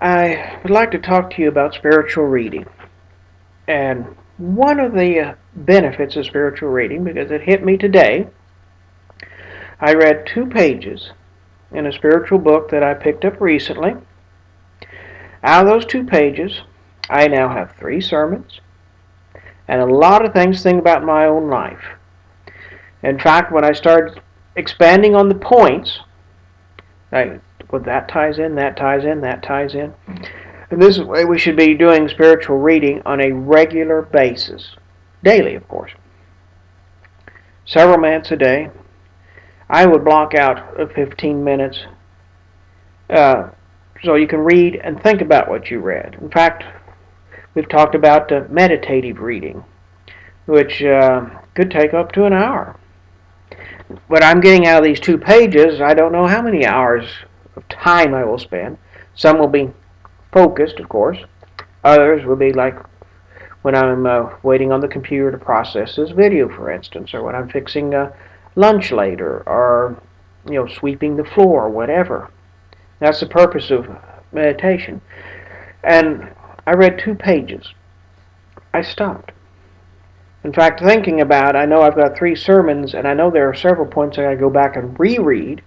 I would like to talk to you about spiritual reading. And one of the benefits of spiritual reading, because it hit me today, I read 2 pages in a spiritual book that I picked up recently. Out of those 2 pages, I now have 3 sermons and a lot of things to think about in my own life. In fact, when I started expanding on the points, that ties in, that ties in, that ties in. And this is the way we should be doing spiritual reading on a regular basis. Daily, of course. Several minutes a day. I would block out 15 minutes so you can read and think about what you read. In fact, we've talked about meditative reading, which could take up to an hour. What I'm getting out of these 2 pages, I don't know how many hours of time I will spend. Some will be focused, of course. Others will be like when I'm waiting on the computer to process this video, for instance, or when I'm fixing lunch later, or sweeping the floor, or whatever. That's the purpose of meditation. And I read 2 pages. I stopped. In fact, thinking about, I know I've got 3 sermons, and I know there are several points I got to go back and reread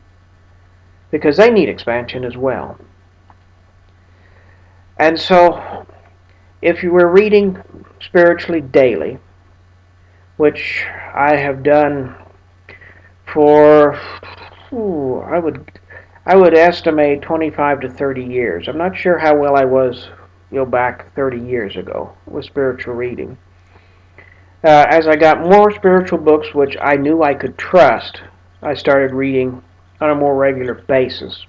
because they need expansion as well. And so, if you were reading spiritually daily, which I have done for, I would estimate 25 to 30 years. I'm not sure how well I was, back 30 years ago with spiritual reading. As I got more spiritual books, which I knew I could trust, I started reading on a more regular basis.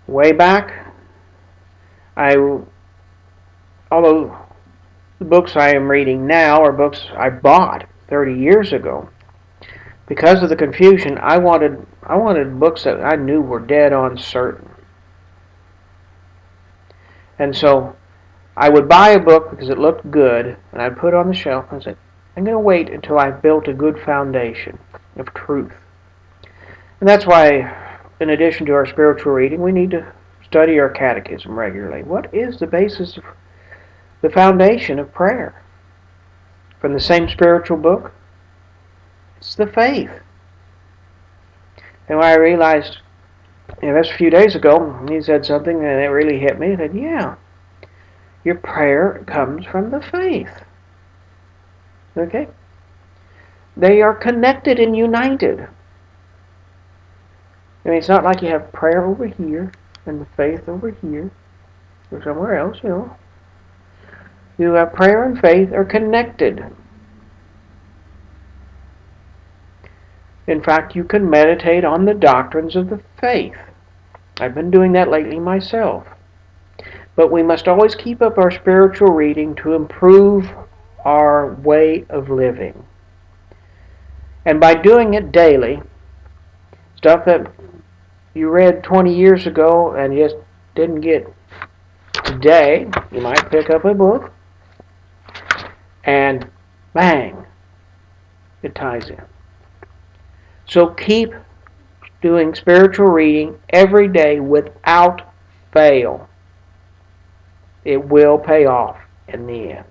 Way back, although the books I am reading now are books I bought 30 years ago, because of the confusion, I wanted books that I knew were dead on certain. And so I would buy a book because it looked good, and I'd put it on the shelf and say, I'm going to wait until I've built a good foundation of truth. And that's why, in addition to our spiritual reading, we need to study our catechism regularly. What is the basis of the foundation of prayer? From the same spiritual book? It's the faith. And when I realized, that's a few days ago, he said something and it really hit me. I said, yeah, your prayer comes from the faith. Okay? They are connected and united. It's not like you have prayer over here and the faith over here or somewhere else, You have prayer and faith are connected. In fact, you can meditate on the doctrines of the faith. I've been doing that lately myself. But we must always keep up our spiritual reading to improve our way of living. And by doing it daily, stuff that you read 20 years ago and just didn't get today, you might pick up a book and bang, it ties in. So keep doing spiritual reading every day without fail. It will pay off in the end.